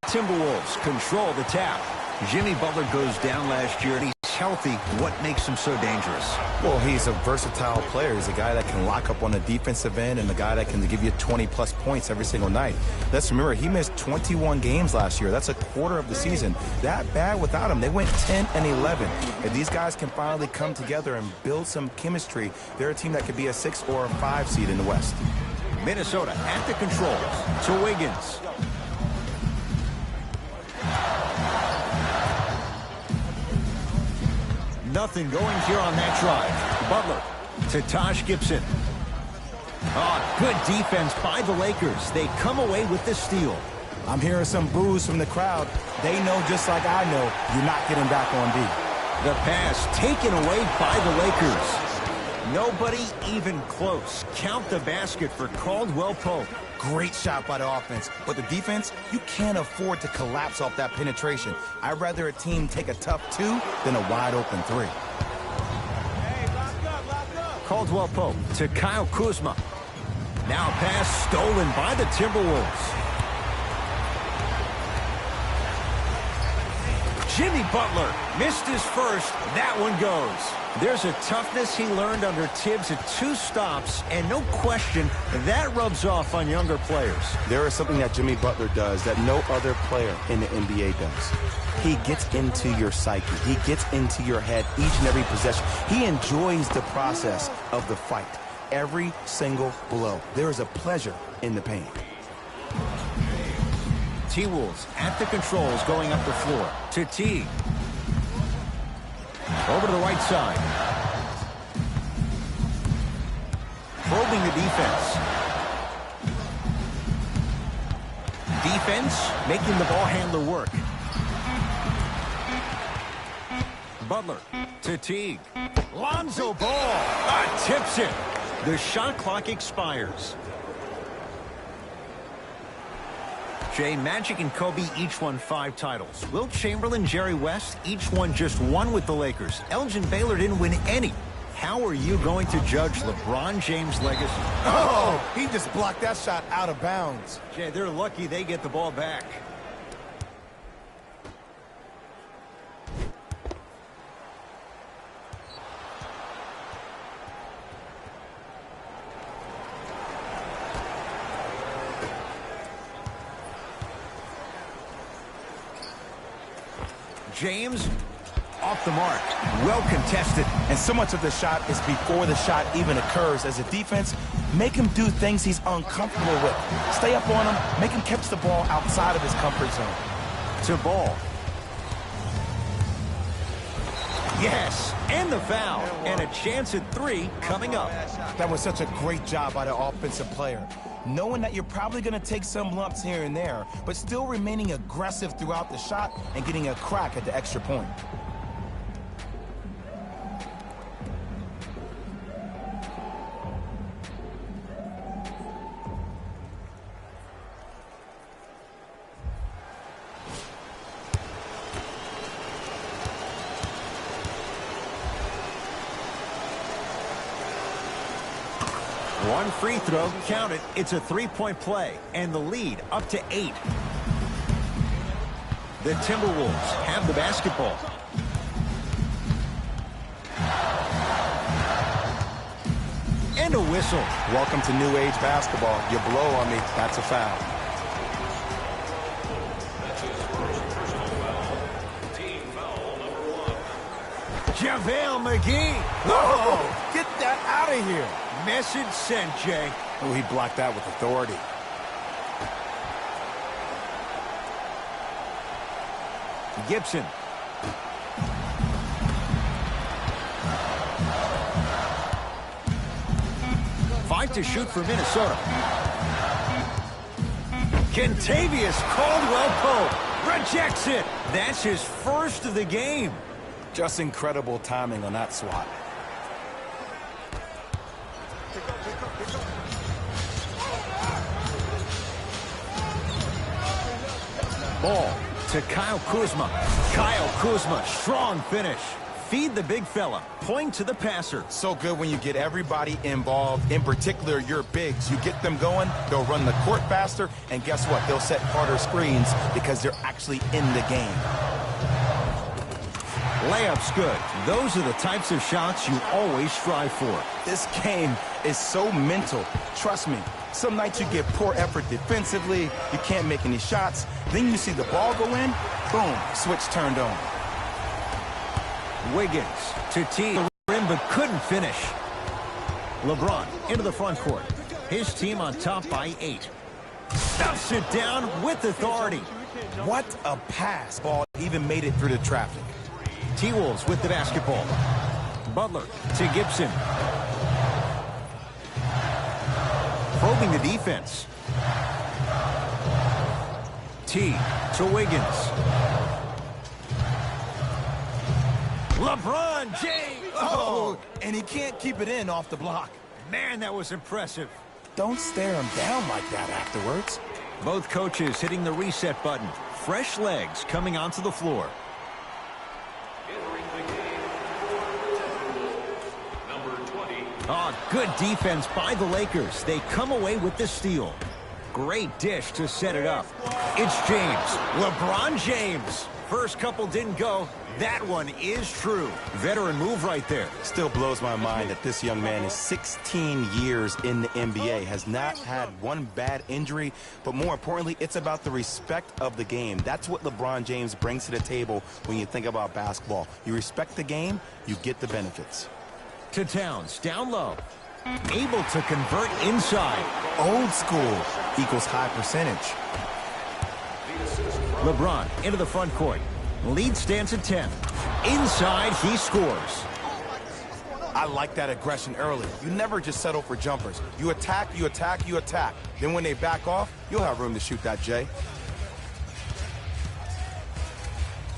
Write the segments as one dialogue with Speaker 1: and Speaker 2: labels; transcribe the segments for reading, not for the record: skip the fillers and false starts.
Speaker 1: Timberwolves control the tap. Jimmy Butler goes down last year, and he's healthy. What makes him so dangerous?
Speaker 2: Well, he's a versatile player. He's a guy that can lock up on the defensive end and a guy that can give you 20-plus points every single night. Let's remember, he missed 21 games last year. That's a quarter of the season. That bad without him. They went 10-11. If these guys can finally come together and build some chemistry, they're a team that could be a 6 or a 5 seed in the West.
Speaker 1: Minnesota at the controls to Wiggins. Nothing going here on that drive. Butler to Taj Gibson. Oh, good defense by the Lakers. They come away with the steal.
Speaker 2: I'm hearing some boos from the crowd. They know, just like I know, you're not getting back on D.
Speaker 1: The pass taken away by the Lakers. Nobody even close. Count the basket for Caldwell Pope.
Speaker 2: Great shot by the offense, but the defense, you can't afford to collapse off that penetration. I'd rather a team take a tough 2 than a wide-open 3.
Speaker 3: Hey, lock up.
Speaker 1: Caldwell Pope to Kyle Kuzma. Now pass stolen by the Timberwolves. Jimmy Butler missed his first. That one goes. There's a toughness he learned under Tibbs at 2 stops, and no question, that rubs off on younger players.
Speaker 2: There is something that Jimmy Butler does that no other player in the NBA does. He gets into your psyche. He gets into your head each and every possession. He enjoys the process of the fight. Every single blow. There is a pleasure in the pain.
Speaker 1: T-Wolves at the controls going up the floor to T. Over to the right side. Probing the defense. Defense making the ball handler work. Butler to Teague. Lonzo Ball tips it. The shot clock expires. Jay, Magic and Kobe each won 5 titles. Wilt Chamberlain, Jerry West, each won just 1 with the Lakers. Elgin Baylor didn't win any. How are you going to judge LeBron James' legacy?
Speaker 2: Oh, he just blocked that shot out of bounds.
Speaker 1: Jay, they're lucky they get the ball back. James off the mark. Well contested.
Speaker 2: And so much of the shot is before the shot even occurs. As a defense, make him do things he's uncomfortable with. Stay up on him. Make him catch the ball outside of his comfort zone.
Speaker 1: To Ball. Yes, and the foul. And a chance at 3 coming up.
Speaker 2: That was such a great job by the offensive player. Knowing that you're probably going to take some lumps here and there, but still remaining aggressive throughout the shot and getting a crack at the extra point.
Speaker 1: One free throw, count it. It's a 3-point play, and the lead up to 8. The Timberwolves have the basketball. And a whistle.
Speaker 2: Welcome to New Age basketball. You blow on me, that's a foul.
Speaker 1: JaVale McGee.
Speaker 2: Oh, get that out of here.
Speaker 1: Message sent, Jay.
Speaker 2: Oh, he blocked that with authority.
Speaker 1: Gibson. Five to shoot for Minnesota. Kentavious Caldwell-Pope rejects it. That's his first of the game.
Speaker 2: Just incredible timing on that swat.
Speaker 1: Ball to Kyle Kuzma. Kyle Kuzma, strong finish. feed the big fella. Point to the passer.
Speaker 2: So good when you get everybody involved, in particular your bigs. You get them going, they'll run the court faster, and guess what? They'll set harder screens because they're actually in the game.
Speaker 1: Layup's good. Those are the types of shots you always strive for.
Speaker 2: This game is so mental. Trust me. Some nights you get poor effort defensively, you can't make any shots, then you see the ball go in, boom, switch turned on.
Speaker 1: Wiggins to tee the rim but couldn't finish. LeBron into the front court. His team on top by 8. Stuffs it down with authority.
Speaker 2: What a pass. Ball even made it through the traffic.
Speaker 1: T-Wolves with the basketball. Butler to Gibson. Probing the defense. T to Wiggins. LeBron James!
Speaker 2: Oh, and he can't keep it in off the block.
Speaker 1: Man, that was impressive.
Speaker 2: Don't stare him down like that afterwards.
Speaker 1: Both coaches hitting the reset button. Fresh legs coming onto the floor. Oh, good defense by the Lakers. They come away with the steal. Great dish to set it up. It's James. LeBron James. First couple didn't go. That one is true. Veteran move right there.
Speaker 2: Still blows my mind that this young man is 16 years in the NBA, has not had one bad injury, but more importantly, it's about the respect of the game. That's what LeBron James brings to the table when you think about basketball. You respect the game, you get the benefits.
Speaker 1: To Towns, down low. Able to convert inside.
Speaker 2: Old school equals high percentage.
Speaker 1: LeBron into the front court. Lead stands at 10. Inside, he scores.
Speaker 2: I like that aggression early. You never just settle for jumpers. You attack, you attack, you attack. Then when they back off, you'll have room to shoot that, Jay.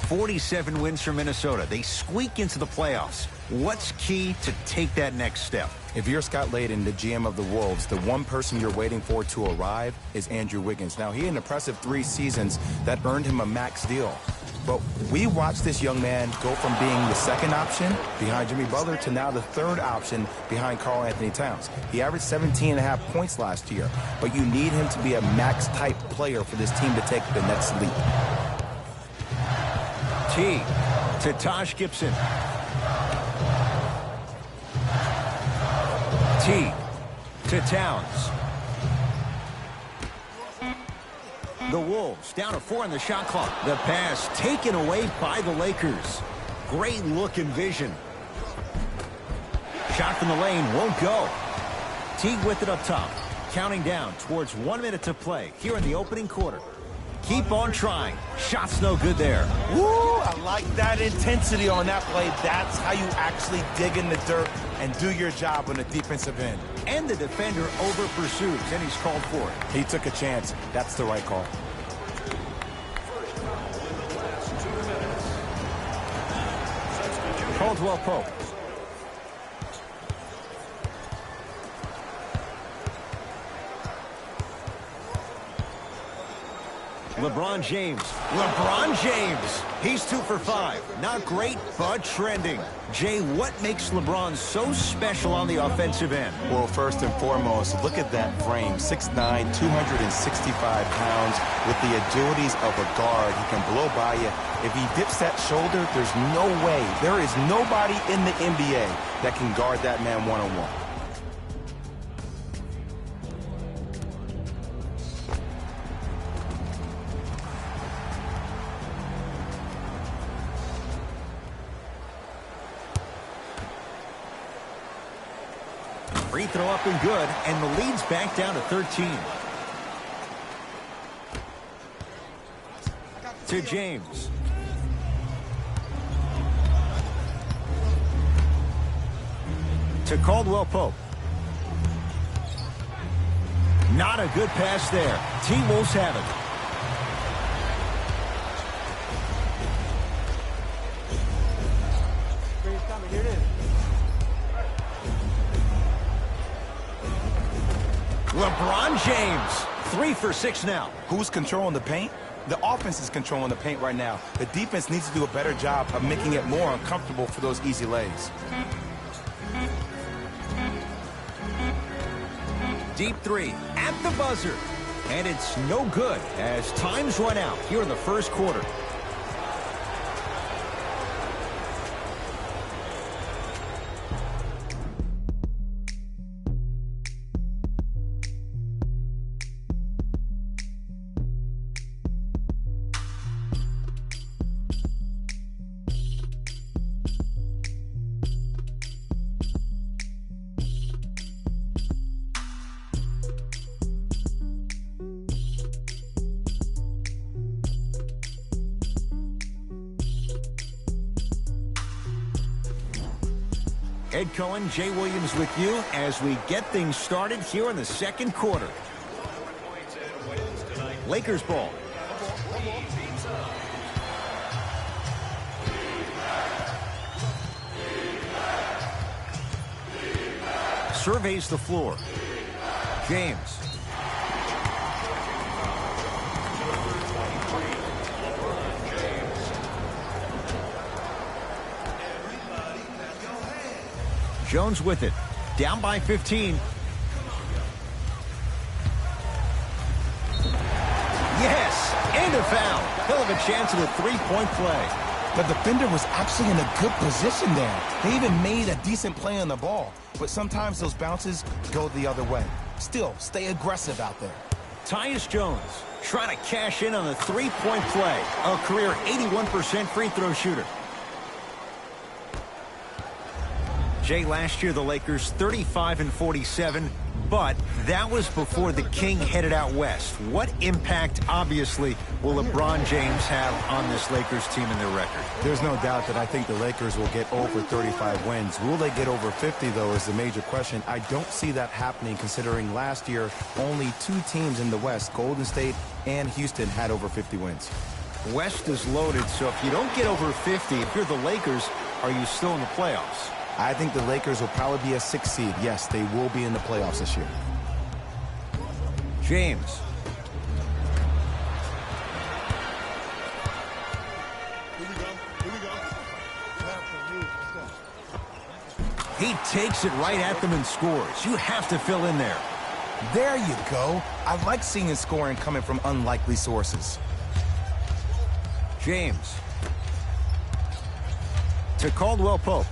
Speaker 1: 47 wins for Minnesota. They squeak into the playoffs. What's key to take that next step?
Speaker 2: If you're Scott Layden, the GM of the Wolves, the one person you're waiting for to arrive is Andrew Wiggins. Now, he had an impressive 3 seasons that earned him a max deal. But we watched this young man go from being the second option behind Jimmy Butler to now the third option behind Karl Anthony Towns. He averaged 17.5 points last year, but you need him to be a max-type player for this team to take the next leap.
Speaker 1: T to Taj Gibson. T to Towns. The Wolves down to 4 on the shot clock. The pass taken away by the Lakers. Great look and vision. Shot from the lane won't go. Teague with it up top. Counting down towards 1 minute to play here in the opening quarter. Keep on trying. Shot's no good there.
Speaker 2: Woo! I like that intensity on that play. That's how you actually dig in the dirt and do your job on the defensive end.
Speaker 1: And the defender over pursues, and he's called for it.
Speaker 2: He took a chance. That's the right call.
Speaker 1: Caldwell Pope. LeBron James. LeBron James. He's 2 for 5. Not great, but trending. Jay, what makes LeBron so special on the offensive end?
Speaker 2: Well, first and foremost, look at that frame. 6'9", 265 pounds with the agilities of a guard. He can blow by you. If he dips that shoulder, there's no way. There is nobody in the NBA that can guard that man one-on-one.
Speaker 1: Free throw up and good, and the lead's back down to 13. To James. To Caldwell Pope. Not a good pass there. T-Wolves have it.
Speaker 3: Here it is.
Speaker 1: LeBron James 3 for 6 now.
Speaker 2: Who's controlling the paint? The offense is controlling the paint right now. The defense needs to do a better job of making it more uncomfortable for those easy lays.
Speaker 1: Deep 3 at the buzzer. And it's no good as time's run out here in the first quarter. Ed Cohen, Jay Williams with you as we get things started here in the second quarter. Lakers ball. Surveys the floor. James. Jones with it. Down by 15. Yes! And a foul. He'll have a chance at a three-point play.
Speaker 2: The defender was actually in a good position there. They even made a decent play on the ball. But sometimes those bounces go the other way. Still, stay aggressive out there.
Speaker 1: Tyus Jones trying to cash in on the three-point play. A career 81% free throw shooter. Jay, last year the Lakers 35-47, but that was before the King headed out west. What impact, obviously, will LeBron James have on this Lakers team and their record?
Speaker 2: There's no doubt that I think the Lakers will get over 35 wins. Will they get over 50, though, is the major question. I don't see that happening, considering last year only 2 teams in the West, Golden State and Houston, had over 50 wins.
Speaker 1: West is loaded, so if you don't get over 50, if you're the Lakers, are you still in the playoffs?
Speaker 2: I think the Lakers will probably be a 6th seed. Yes, they will be in the playoffs this year.
Speaker 1: James. He takes it right at them and scores. You have to fill in there.
Speaker 2: There you go. I like seeing scoring coming from unlikely sources.
Speaker 1: James. To Caldwell Pope.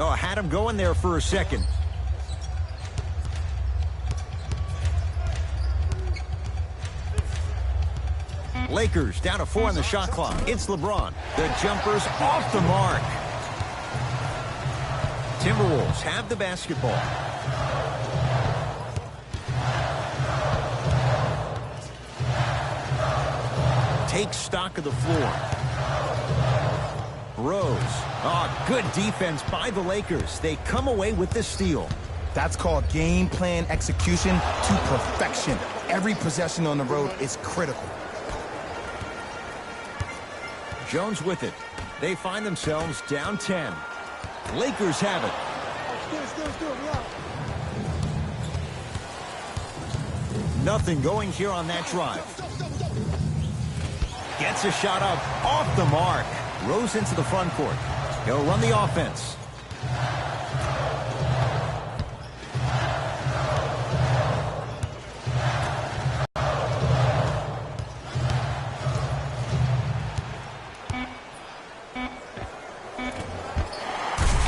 Speaker 1: Oh, I had him going there for a second. Lakers down to 4 on the shot clock. It's LeBron. The jumper's off the mark. Timberwolves have the basketball. Take stock of the floor. Rose. Oh, good defense by the Lakers. They come away with the steal.
Speaker 2: That's called game plan execution to perfection. Every possession on the road is critical.
Speaker 1: Jones with it. They find themselves down 10. Lakers have it. Nothing going here on that drive. Gets a shot up off the mark. Rose into the front court. He'll run the offense.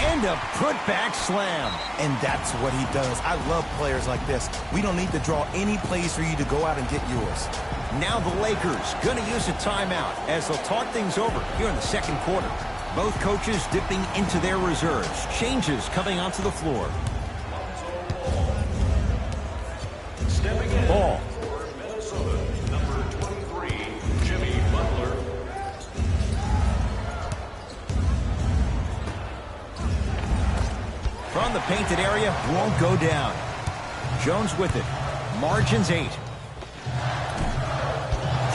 Speaker 1: And a put-back slam.
Speaker 2: And that's what he does. I love players like this. We don't need to draw any plays for you to go out and get yours.
Speaker 1: Now the Lakers going to use a timeout as they'll talk things over here in the second quarter. Both coaches dipping into their reserves. Changes coming onto the floor.
Speaker 4: Stepping in
Speaker 1: Ball.
Speaker 4: for Minnesota, number 23, Jimmy Butler.
Speaker 1: From the painted area, won't go down. Jones with it. Margins 8.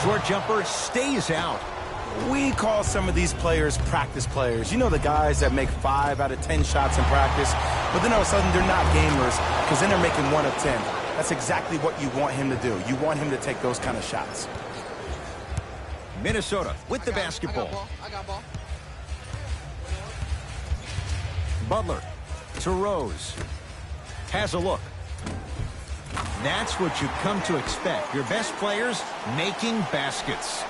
Speaker 1: Short jumper stays out.
Speaker 2: We call some of these players practice players. You know, the guys that make 5 out of 10 shots in practice, but then all of a sudden they're not gamers because then they're making 1 of 10. That's exactly what you want him to do. You want him to take those kind of shots.
Speaker 1: Minnesota with the basketball.
Speaker 3: I got ball.
Speaker 1: Butler to Rose. Has a look. That's what you come to expect. Your best players making baskets.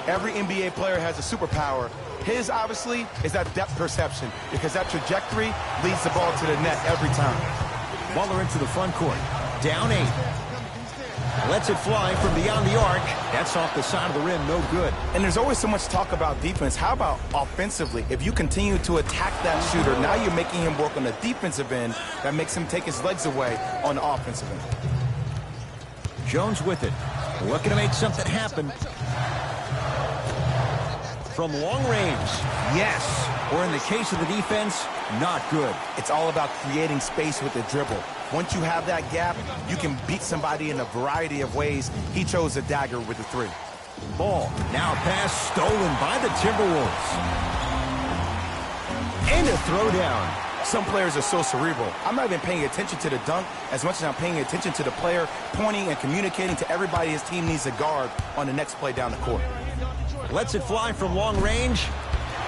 Speaker 2: Every NBA player has a superpower. His, obviously, is that depth perception, because that trajectory leads the ball to the net every time.
Speaker 1: Butler into the front court. Down 8. Lets it fly from beyond the arc. That's off the side of the rim. No good.
Speaker 2: And there's always so much talk about defense. How about offensively? If you continue to attack that shooter, now you're making him work on the defensive end. That makes him take his legs away on the offensive end.
Speaker 1: Jones with it. Looking to make something happen. From long range, yes. Or in the case of the defense, not good.
Speaker 2: It's all about creating space with the dribble. Once you have that gap, you can beat somebody in a variety of ways. He chose a dagger with the 3.
Speaker 1: Ball. Now pass stolen by the Timberwolves. And a throwdown.
Speaker 2: Some players are so cerebral. I'm not even paying attention to the dunk as much as I'm paying attention to the player pointing and communicating to everybody his team needs to guard on the next play down the court.
Speaker 1: Lets it fly from long range.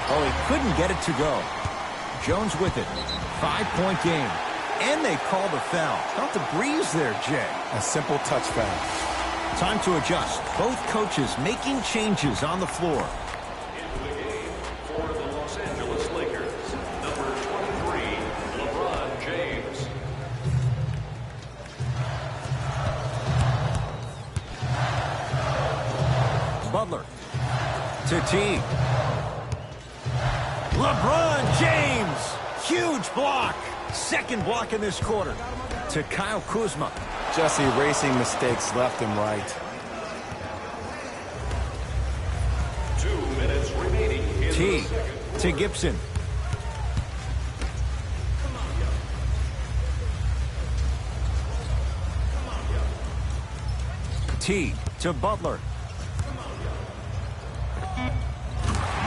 Speaker 1: Oh, he couldn't get it to go. Jones with it. 5-point game. And they call the foul. Felt the breeze there, Jay.
Speaker 2: A simple touch foul.
Speaker 1: Time to adjust. Both coaches making changes on the floor.
Speaker 4: Into the game for the Los Angeles Lakers, number 23, LeBron James.
Speaker 1: Butler to T. LeBron James. Huge block. Second block in this quarter. To Kyle Kuzma.
Speaker 2: Just erasing mistakes left and right.
Speaker 4: 2 minutes remaining in
Speaker 1: T
Speaker 4: the second.
Speaker 1: to Gibson. T to Butler.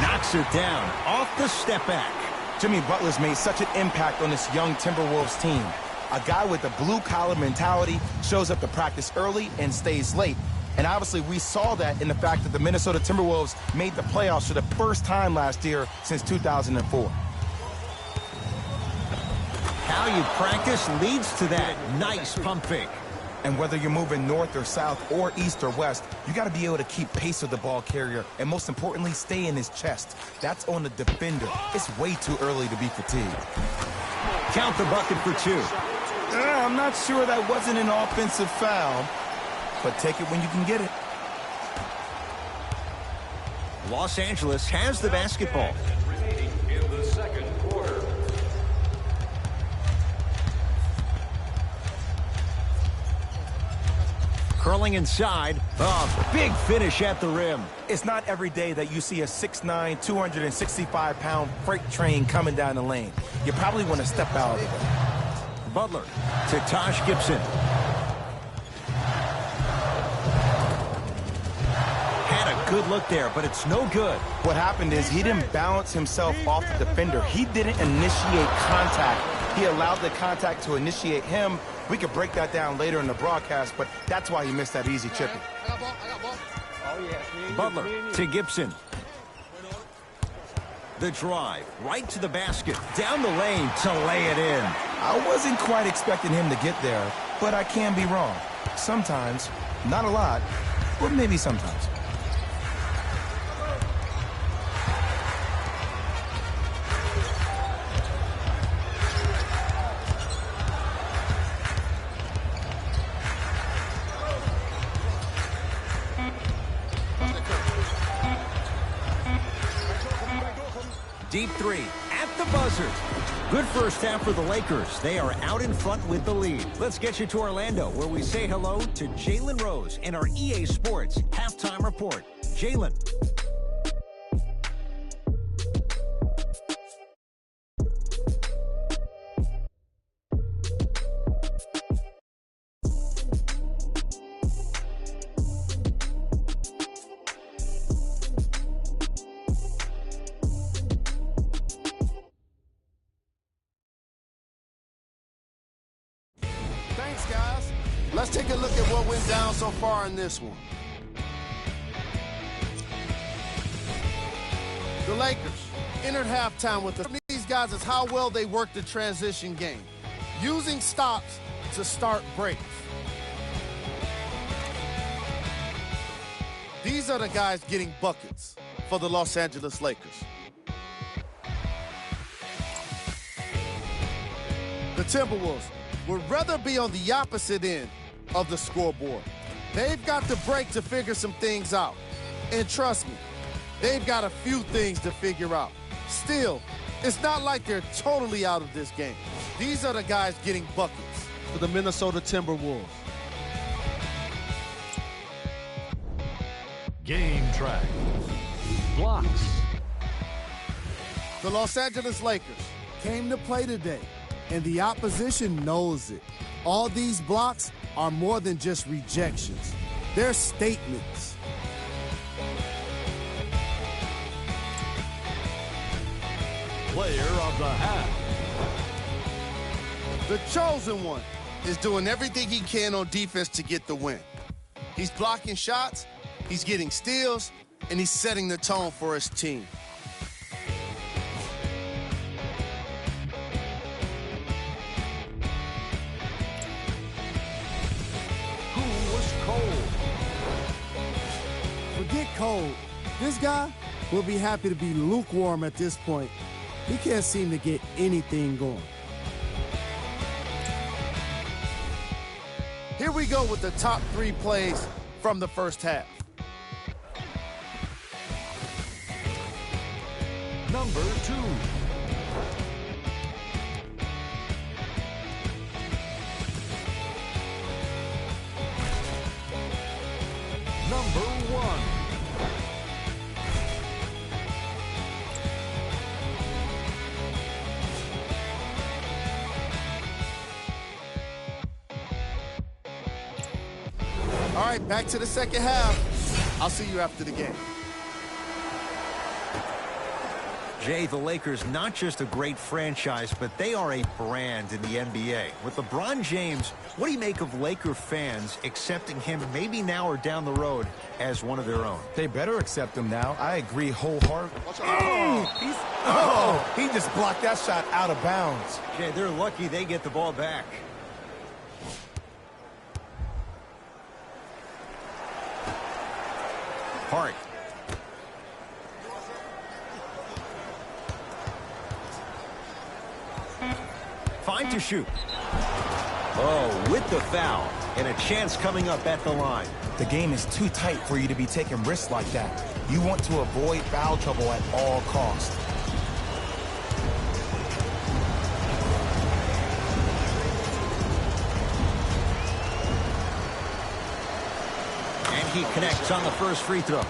Speaker 1: Knocks it down off the step back.
Speaker 2: Jimmy Butler's made such an impact on this young Timberwolves team. A guy with a blue-collar mentality, shows up to practice early and stays late. And obviously we saw that in the fact that the Minnesota Timberwolves made the playoffs for the first time last year since 2004.
Speaker 1: How you practice leads to that. Nice pump fake.
Speaker 2: And whether you're moving north or south or east or west, you got to be able to keep pace with the ball carrier and, most importantly, stay in his chest. That's on the defender. It's way too early to be fatigued.
Speaker 1: Count the bucket for 2.
Speaker 2: I'm not sure that wasn't an offensive foul, but take it when you can get it.
Speaker 1: Los Angeles has the basketball.
Speaker 4: Remaining in the second quarter.
Speaker 1: Curling inside. Oh, big finish at the rim.
Speaker 2: It's not every day that you see a 6'9", 265-pound freight train coming down the lane. You probably want to step out of it.
Speaker 1: Butler to Taj Gibson. Had a good look there, but it's no good.
Speaker 2: What happened is he didn't balance himself off the defender. He didn't initiate contact. He allowed the contact to initiate him. We could break that down later in the broadcast, but that's why he missed that easy chipping.
Speaker 3: I got ball. Oh, yeah.
Speaker 1: Butler to Gibson. The drive right to the basket. Down the lane to lay it in.
Speaker 2: I wasn't quite expecting him to get there, but I can be wrong. Sometimes, not a lot, but maybe sometimes.
Speaker 1: Deep 3 at the buzzer. Good first half for the Lakers. They are out in front with the lead. Let's get you to Orlando, where we say hello to Jalen Rose in our EA Sports halftime report. Jalen.
Speaker 3: Thanks, guys.
Speaker 5: take a look at what went down so far in this one. The Lakers entered halftime with these guys is how well they work the transition game, using stops to start breaks. These are the guys getting buckets for the Los Angeles Lakers. The Timberwolves would rather be on the opposite end of the scoreboard. They've got the break to figure some things out. And trust me, they've got a few things to figure out. Still, it's not like they're totally out of this game. These are the guys getting buckets for the Minnesota Timberwolves.
Speaker 4: Game track. Blocks.
Speaker 5: The Los Angeles Lakers came to play today, and the opposition knows it. All these blocks are more than just rejections. They're statements.
Speaker 4: Player of the half.
Speaker 5: The chosen one is doing everything he can on defense to get the win. He's blocking shots, he's getting steals, and he's setting the tone for his team.
Speaker 4: Who was cold?
Speaker 5: Forget cold. This guy will be happy to be lukewarm at this point. He can't seem to get anything going. Here we go with the top 3 plays from the first half.
Speaker 4: Number 2. Number 1.
Speaker 5: All right, back to the second half. I'll see you after the game.
Speaker 1: Jay, the Lakers, not just a great franchise, but they are a brand in the NBA. With LeBron James, what do you make of Laker fans accepting him maybe now or down the road as one of their own?
Speaker 2: They better accept him now. I agree wholeheartedly. He just blocked that shot out of bounds.
Speaker 1: Jay, they're lucky they get the ball back. Hart. Fine to shoot. Oh, with the foul. And a chance coming up at the line.
Speaker 2: The game is too tight for you to be taking risks like that. You want to avoid foul trouble at all costs.
Speaker 1: And he connects on the first free throw.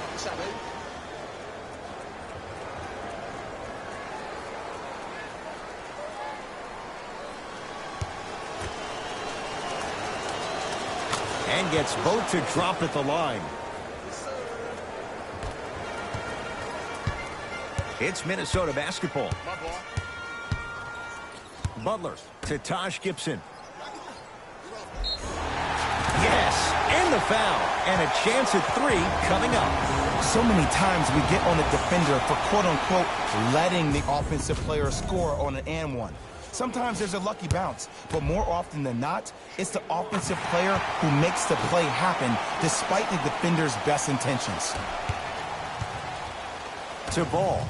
Speaker 1: And gets both to drop at the line. It's Minnesota basketball. Butler to Taj Gibson. Yes, and the foul. And a chance at 3 coming up.
Speaker 2: So many times we get on the defender for quote-unquote letting the offensive player score on an and one. Sometimes there's a lucky bounce, but more often than not, it's the offensive player who makes the play happen despite the defender's best intentions.
Speaker 1: To Ball.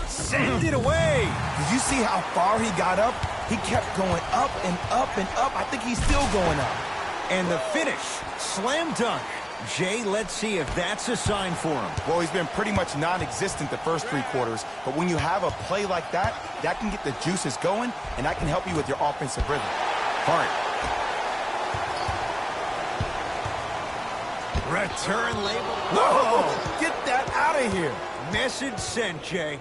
Speaker 1: Send it away.
Speaker 2: Did you see how far he got up? He kept going up and up and up. I think he's still going up.
Speaker 1: And the finish, slam dunk. Jay, let's see if that's a sign for him.
Speaker 2: Well, he's been pretty much non-existent the first 3 quarters, but when you have a play like that, that can get the juices going, and that can help you with your offensive rhythm.
Speaker 1: Hart. Return label.
Speaker 2: No! Get that out of here!
Speaker 1: Message sent, Jay.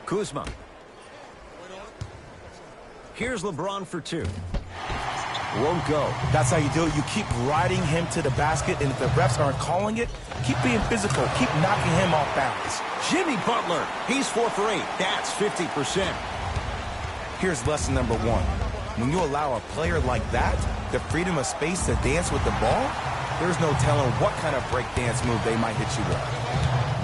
Speaker 1: Kuzma. Here's LeBron for 2. won't go.
Speaker 2: That's how you do it. You keep riding him to the basket, and if the refs aren't calling it, keep being physical. Keep knocking him off balance.
Speaker 1: Jimmy Butler, he's 4 for 8. That's 50%.
Speaker 2: Here's lesson number 1. When you allow a player like that the freedom of space to dance with the ball, there's no telling what kind of break dance move they might hit you with.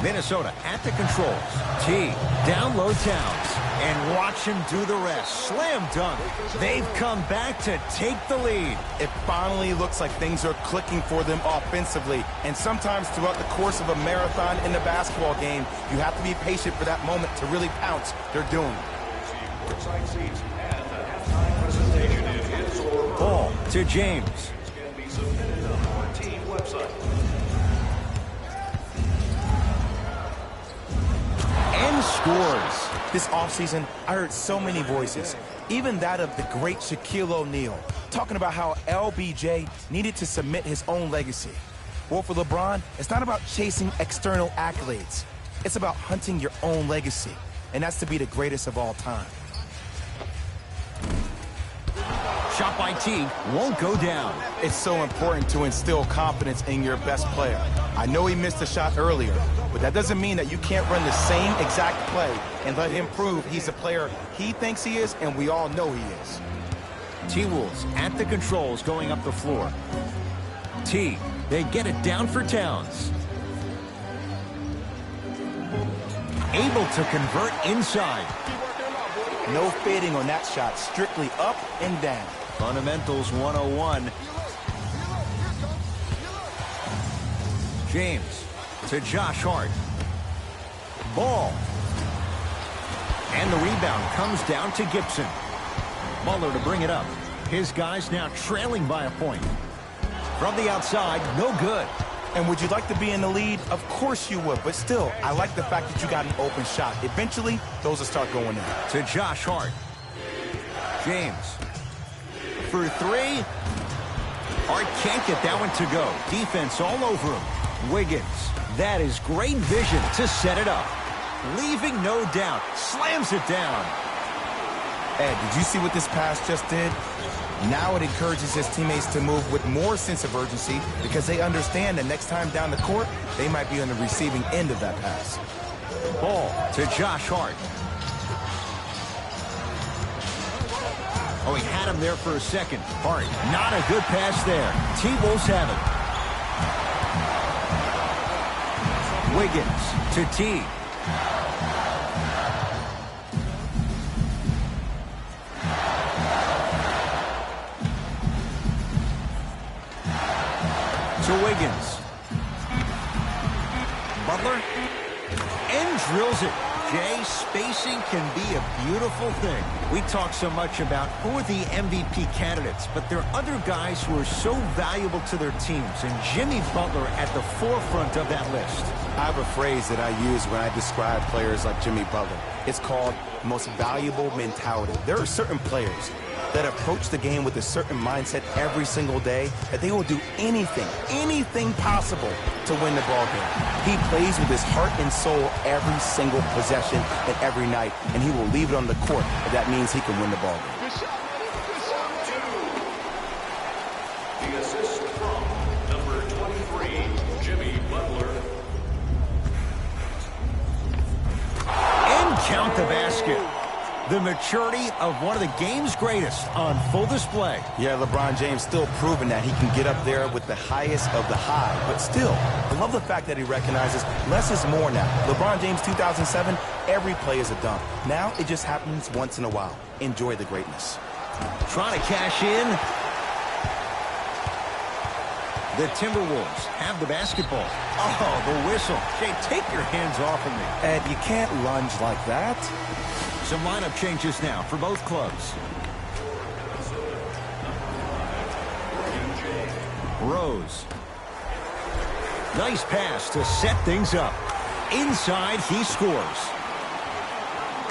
Speaker 1: Minnesota at the controls. T, down low Towns. And watch him do the rest. Slam dunk. They've come back to take the lead.
Speaker 2: It finally looks like things are clicking for them offensively. And sometimes throughout the course of a marathon in the basketball game, you have to be patient for that moment to really pounce. They're doing it.
Speaker 1: Ball to James.
Speaker 4: Can be submitted on our team website.
Speaker 1: And scores.
Speaker 2: This offseason, I heard so many voices, even that of the great Shaquille O'Neal, talking about how LBJ needed to submit his own legacy. Well, for LeBron, it's not about chasing external accolades. It's about hunting your own legacy, and that's to be the greatest of all time.
Speaker 1: Shot by T, won't go down.
Speaker 2: It's so important to instill confidence in your best player. I know he missed a shot earlier, but that doesn't mean that you can't run the same exact play and let him prove he's a player he thinks he is, and we all know he is.
Speaker 1: T-Wolves at the controls going up the floor. T, they get it down for Towns. Able to convert inside.
Speaker 2: No fading on that shot, strictly up and down.
Speaker 1: Fundamentals 101. James to Josh Hart. Ball. And the rebound comes down to Gibson. Butler to bring it up. His guys now trailing by a point. From the outside, no good.
Speaker 2: And would you like to be in the lead? Of course you would, but still, I like the fact that you got an open shot. Eventually, those will start going in.
Speaker 1: To Josh Hart. James. For 3. Hart can't get that one to go. Defense all over him. Wiggins. That is great vision to set it up. Leaving no doubt. Slams it down.
Speaker 2: Ed, did you see what this pass just did? Now it encourages his teammates to move with more sense of urgency because they understand that next time down the court, they might be on the receiving end of that pass.
Speaker 1: Ball to Josh Hart. Oh, he had him there for a second. Hart, not a good pass there. T-Wolves have it. Wiggins to T. To Wiggins. Butler. And drills it. Jay, spacing can be a beautiful thing. We talk so much about who are the MVP candidates, but there are other guys who are so valuable to their teams, and Jimmy Butler at the forefront of that list.
Speaker 2: I have a phrase that I use when I describe players like Jimmy Butler. It's called most valuable mentality. There are certain players that approach the game with a certain mindset every single day that they will do anything possible to win the ball game. He plays with his heart and soul every single possession and every night, and he will leave it on the court if that means he can win the ball game.
Speaker 4: The assist from number 23, Jimmy Butler.
Speaker 1: And count the basket. The maturity of one of the game's greatest on full display.
Speaker 2: Yeah, LeBron James still proving that he can get up there with the highest of the high. But still, I love the fact that he recognizes less is more now. LeBron James 2007, every play is a dunk. Now it just happens once in a while. Enjoy the greatness.
Speaker 1: Trying to cash in. The Timberwolves have the basketball. Oh, the whistle. Jay, take your hands off of me.
Speaker 2: Ed, you can't lunge like that.
Speaker 1: Some lineup changes now for both clubs. Rose. Nice pass to set things up. Inside, he scores.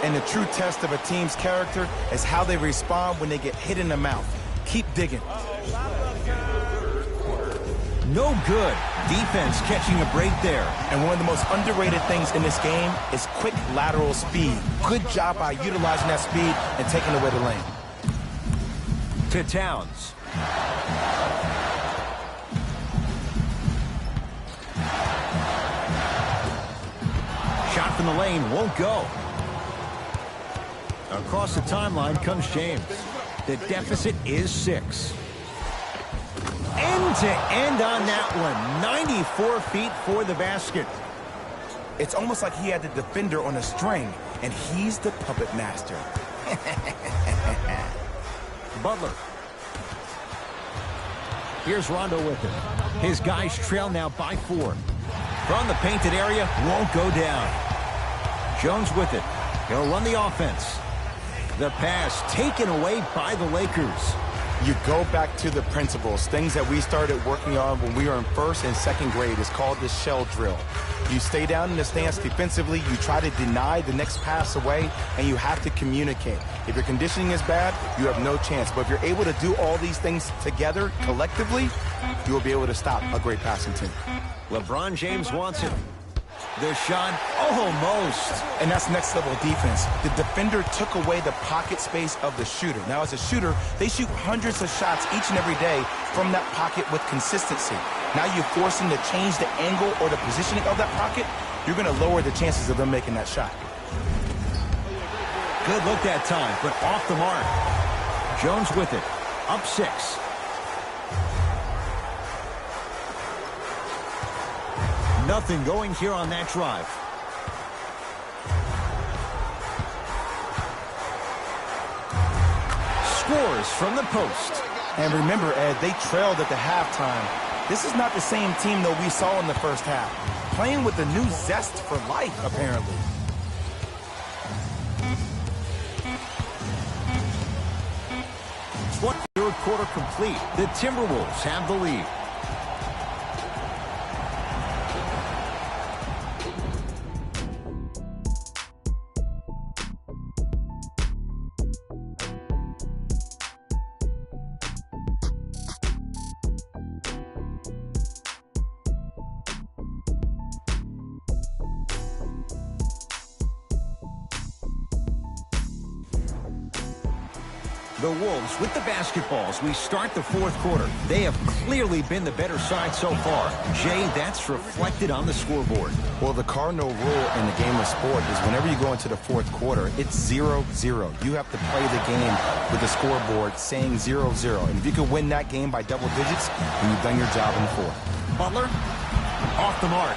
Speaker 2: And the true test of a team's character is how they respond when they get hit in the mouth. Keep digging.
Speaker 1: No good. Defense catching a break there.
Speaker 2: And one of the most underrated things in this game is quick lateral speed. Good job by utilizing that speed and taking away the lane.
Speaker 1: To Towns. Shot from the lane won't go. Across the timeline comes James. The deficit is 6. End to end on that one. 94 feet for the basket.
Speaker 2: It's almost like he had the defender on a string, and he's the puppet master.
Speaker 1: Butler. Here's Rondo with it. His guys trail now by 4. From the painted area, won't go down. Jones with it. He'll run the offense. The pass taken away by the Lakers.
Speaker 2: You go back to the principles, things that we started working on when we were in 1st and 2nd grade. It's called the shell drill. You stay down in the stance defensively, you try to deny the next pass away, and you have to communicate. If your conditioning is bad, you have no chance. But if you're able to do all these things together, collectively, you will be able to stop a great passing team.
Speaker 1: LeBron James wants it. The shot, almost.
Speaker 2: And that's next level defense. The defender took away the pocket space of the shooter. Now, as a shooter, they shoot hundreds of shots each and every day from that pocket with consistency. Now you force them to change the angle or the positioning of that pocket, you're going to lower the chances of them making that shot.
Speaker 1: Good look that time, but off the mark. Jones with it. Up 6. Nothing going here on that drive. Scores from the post.
Speaker 2: And remember, Ed, they trailed at the halftime. This is not the same team that we saw in the first half. Playing with a new zest for life, apparently.
Speaker 1: Third quarter complete. The Timberwolves have the lead. The Wolves with the basketballs. We start the 4th quarter. They have clearly been the better side so far. Jay, that's reflected on the scoreboard.
Speaker 2: Well, the cardinal rule in the game of sport is whenever you go into the 4th quarter, it's 0-0. You have to play the game with the scoreboard saying 0-0. And if you can win that game by double digits, then you've done your job in the 4th.
Speaker 1: Butler, off the mark.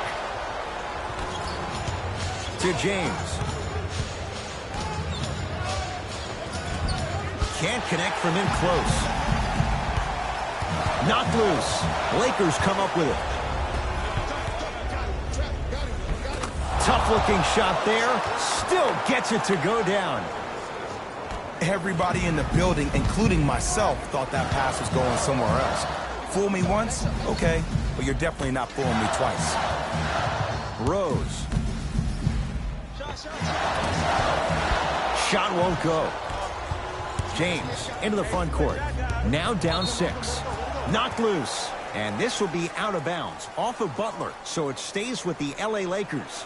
Speaker 1: To James. Can't connect from in close. Knocked loose. Lakers come up with it. Tough-looking shot there. Still gets it to go down.
Speaker 2: Everybody in the building, including myself, thought that pass was going somewhere else. Fool me once? Okay. But you're definitely not fooling me twice.
Speaker 1: Rose. Shot won't go. James into the front court. Now down 6. Knocked loose. And this will be out of bounds off of Butler. So it stays with the LA Lakers.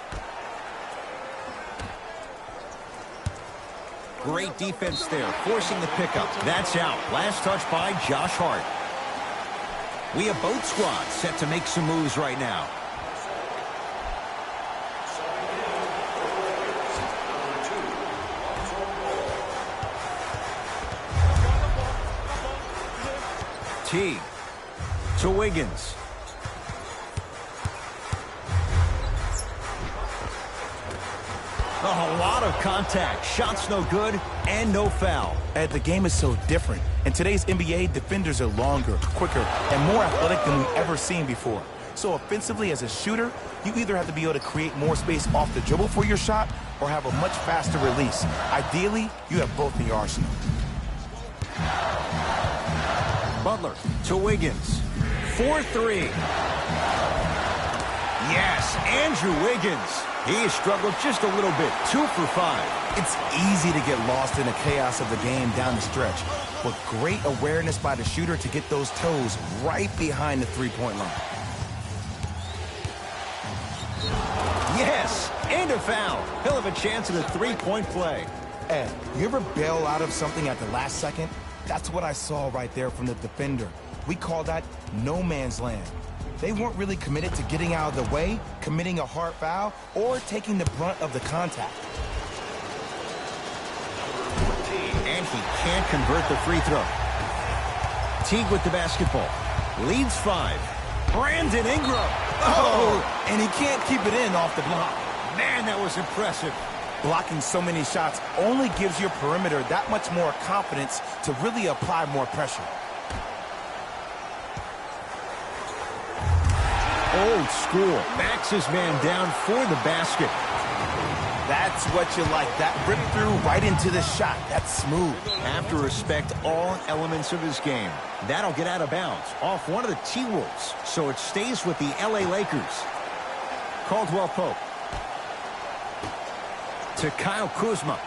Speaker 1: Great defense there, forcing the pickup. That's out. Last touch by Josh Hart. We have both squads set to make some moves right now. T to Wiggins. A lot of contact. Shots no good and no foul.
Speaker 2: Ed, the game is so different. In today's NBA, defenders are longer, quicker, and more athletic than we've ever seen before. So offensively, as a shooter, you either have to be able to create more space off the dribble for your shot or have a much faster release. Ideally, you have both in your arsenal.
Speaker 1: Butler to Wiggins. 4-3. Yes, Andrew Wiggins. He struggled just a little bit. 2 for 5.
Speaker 2: It's easy to get lost in the chaos of the game down the stretch, but great awareness by the shooter to get those toes right behind the three-point line.
Speaker 1: Yes, and a foul. He'll have a chance at a three-point play.
Speaker 2: Ed, you ever bail out of something at the last second? That's what I saw right there from the defender. We call that no man's land. They weren't really committed to getting out of the way, committing a hard foul, or taking the brunt of the contact.
Speaker 1: And he can't convert the free throw. Teague with the basketball. Leads 5. Brandon Ingram.
Speaker 2: Oh, and he can't keep it in off the block.
Speaker 1: Man, that was impressive.
Speaker 2: Blocking so many shots only gives your perimeter that much more confidence to really apply more pressure.
Speaker 1: Old school. Backs his man down for the basket.
Speaker 2: That's what you like. That rip through right into the shot. That's smooth.
Speaker 1: Have to respect all elements of his game. That'll get out of bounds off one of the T-Wolves. So it stays with the LA Lakers. Caldwell Pope. To Kyle Kuzma.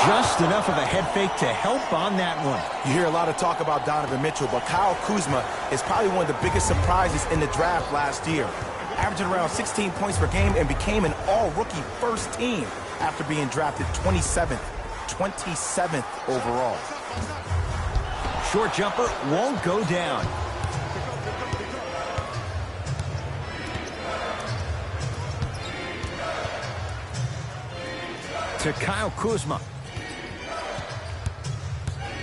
Speaker 1: Just enough of a head fake to help on that one.
Speaker 2: You hear a lot of talk about Donovan Mitchell, but Kyle Kuzma is probably one of the biggest surprises in the draft last year. Averaging around 16 points per game and became an all-rookie first team after being drafted 27th overall.
Speaker 1: Short jumper won't go down. To Kyle Kuzma.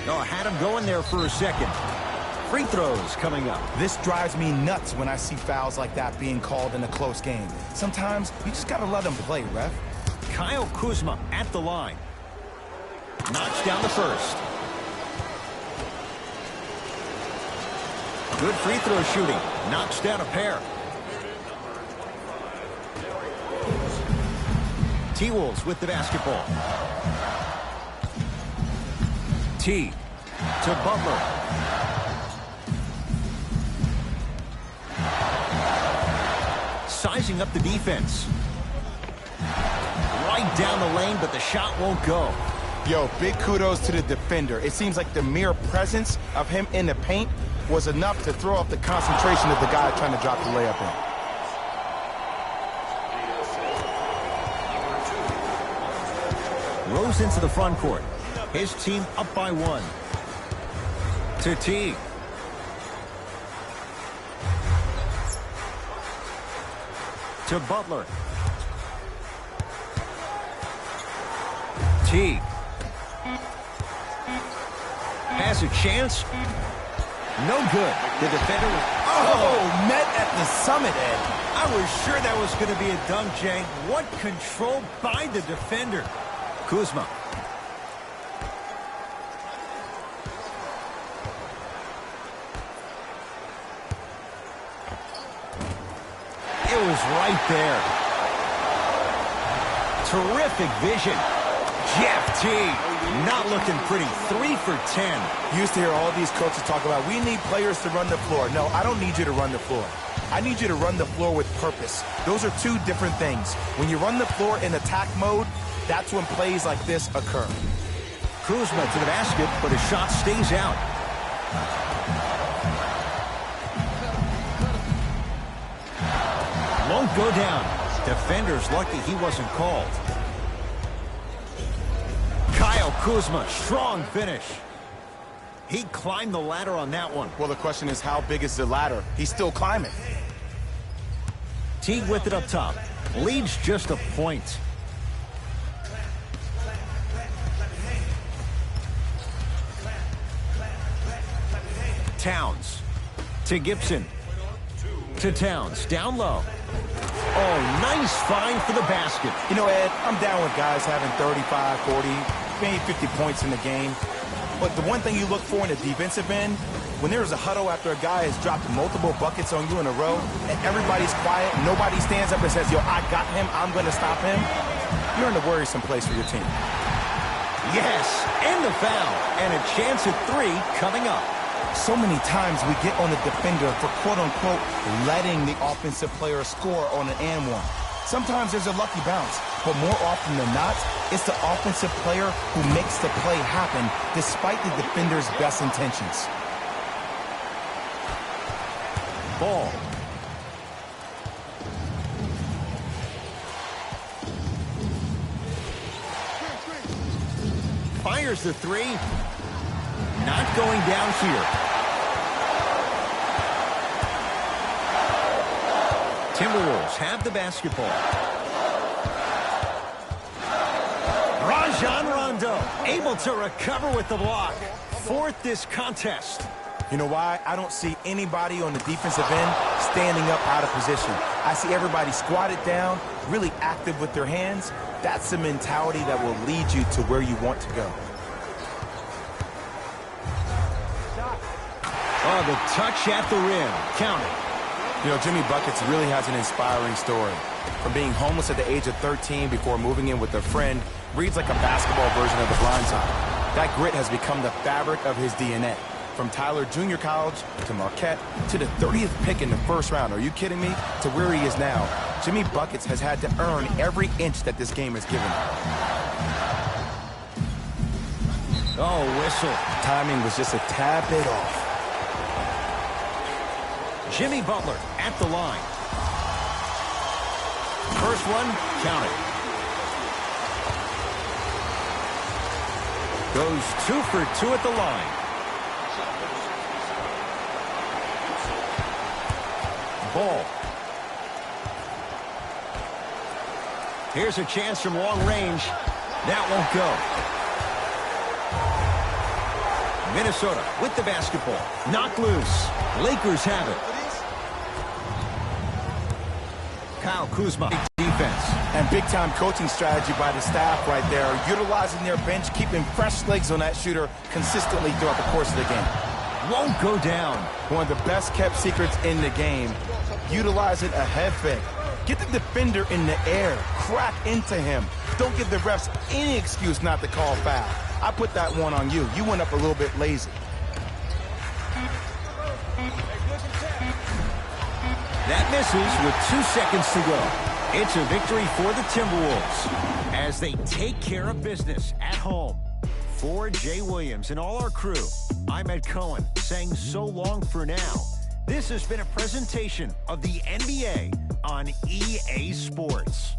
Speaker 1: Oh, had him going there for a second. Free throws coming up.
Speaker 2: This drives me nuts when I see fouls like that being called in a close game. Sometimes you just got to let them play, ref.
Speaker 1: Kyle Kuzma at the line. Knocks down the first. Good free throw shooting. Knocks down a pair. T-Wolves with the basketball. T to Butler. Sizing up the defense. Right down the lane, but the shot won't go.
Speaker 2: Yo, big kudos to the defender. It seems like the mere presence of him in the paint was enough to throw off the concentration of the guy trying to drop the layup in.
Speaker 1: Rose into the front court. His team up by 1. To Teague. To Butler. Teague. Has a chance. No good. The defender was...
Speaker 2: Oh, met at the summit, Ed.
Speaker 1: I was sure that was going to be a dunk, Jay. What control by the defender. Kuzma. It was right there. Terrific vision. Jeff Teague, not looking pretty. 3 for 10.
Speaker 2: You used to hear all these coaches talk about, we need players to run the floor. No, I don't need you to run the floor. I need you to run the floor with purpose. Those are two different things. When you run the floor in attack mode, that's when plays like this occur.
Speaker 1: Kuzma to the basket, but his shot stays out. Won't go down. Defender's lucky he wasn't called. Kyle Kuzma, strong finish. He climbed the ladder on that one.
Speaker 2: Well, the question is, how big is the ladder? He's still climbing.
Speaker 1: Teague with it up top. Leads just a point. Towns to Gibson. To Towns, down low. Oh, nice find for the basket.
Speaker 2: You know, Ed, I'm down with guys having 35, 40, maybe 50 points in the game. But the one thing you look for in a defensive end, when there's a huddle after a guy has dropped multiple buckets on you in a row, and everybody's quiet, nobody stands up and says, yo, I got him, I'm going to stop him, you're in a worrisome place for your team.
Speaker 1: Yes, and the foul. And a chance at 3 coming up.
Speaker 2: So many times we get on the defender for quote-unquote letting the offensive player score on an and one. Sometimes there's a lucky bounce, but more often than not, it's the offensive player who makes the play happen despite the defender's best intentions.
Speaker 1: Ball. Fires the three. Not going down here. Timberwolves have the basketball. Rajon Rondo able to recover with the block. Fourth this contest.
Speaker 2: You know why? I don't see anybody on the defensive end standing up out of position. I see everybody squatted down, really active with their hands. That's the mentality that will lead you to where you want to go.
Speaker 1: Oh, the touch at the rim. Count it.
Speaker 2: You know, Jimmy Buckets really has an inspiring story. From being homeless at the age of 13 before moving in with a friend, reads like a basketball version of The Blind Side. That grit has become the fabric of his DNA. From Tyler Junior College to Marquette to the 30th pick in the first round. Are you kidding me? To where he is now, Jimmy Buckets has had to earn every inch that this game has given him.
Speaker 1: Oh, whistle.
Speaker 2: Timing was just a tad bit off.
Speaker 1: Jimmy Butler at the line. First one, count it. Goes 2 for 2 at the line. Ball. Here's a chance from long range. That won't go. Minnesota with the basketball. Knocked loose. Lakers have it. Kyle Kuzma. Defense.
Speaker 2: And big-time coaching strategy by the staff right there, utilizing their bench, keeping fresh legs on that shooter consistently throughout the course of the game.
Speaker 1: Won't go down.
Speaker 2: One of the best-kept secrets in the game, utilizing a head fake. Get the defender in the air. Crack into him. Don't give the refs any excuse not to call foul. I put that one on you. You went up a little bit lazy.
Speaker 1: That misses with 2 seconds to go. It's a victory for the Timberwolves as they take care of business at home. For Jay Williams and all our crew, I'm Ed Cohen saying so long for now. This has been a presentation of the NBA on EA Sports.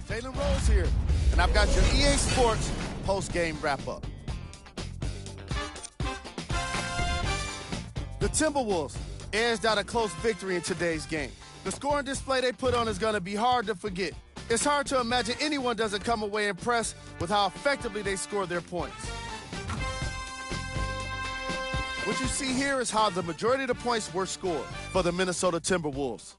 Speaker 5: Jalen Rose here, and I've got your EA Sports post-game wrap-up. The Timberwolves edged out a close victory in today's game. The scoring display they put on is going to be hard to forget. It's hard to imagine anyone doesn't come away impressed with how effectively they score their points. What you see here is how the majority of the points were scored for the Minnesota Timberwolves.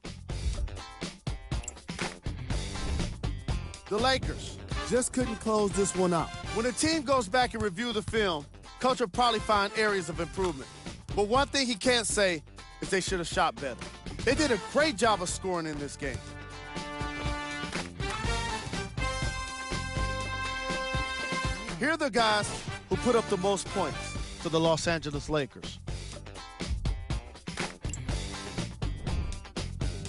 Speaker 5: The Lakers just couldn't close this one out. When a team goes back and review the film, coach will probably find areas of improvement. But one thing he can't say is they should have shot better. They did a great job of scoring in this game. Here are the guys who put up the most points for the Los Angeles Lakers.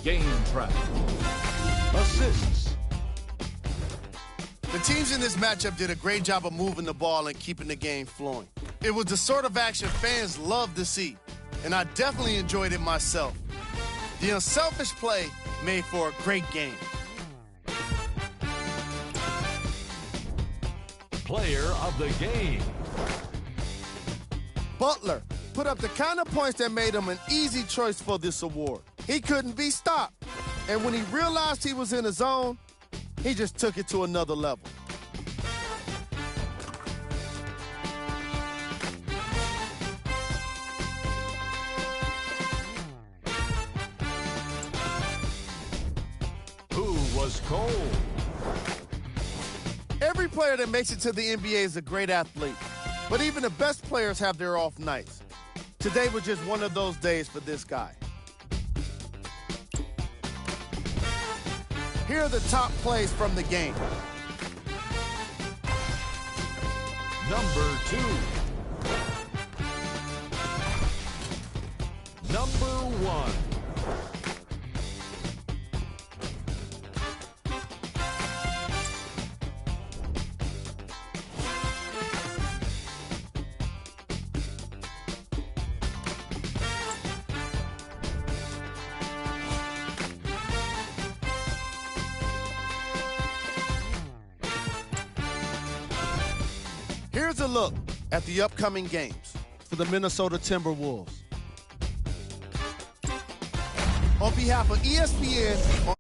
Speaker 4: Game track. Assists.
Speaker 5: The teams in this matchup did a great job of moving the ball and keeping the game flowing. It was the sort of action fans love to see, and I definitely enjoyed it myself. The unselfish play made for a great game.
Speaker 4: Player of the game.
Speaker 5: Butler put up the kind of points that made him an easy choice for this award. He couldn't be stopped, and when he realized he was in the zone, he just took it to another level.
Speaker 4: Was cold.
Speaker 5: Every player that makes it to the NBA is a great athlete, but even the best players have their off nights. Today was just one of those days for this guy. Here are the top plays from the game.
Speaker 4: Number 2. Number 1.
Speaker 5: Here's a look at the upcoming games for the Minnesota Timberwolves. On behalf of ESPN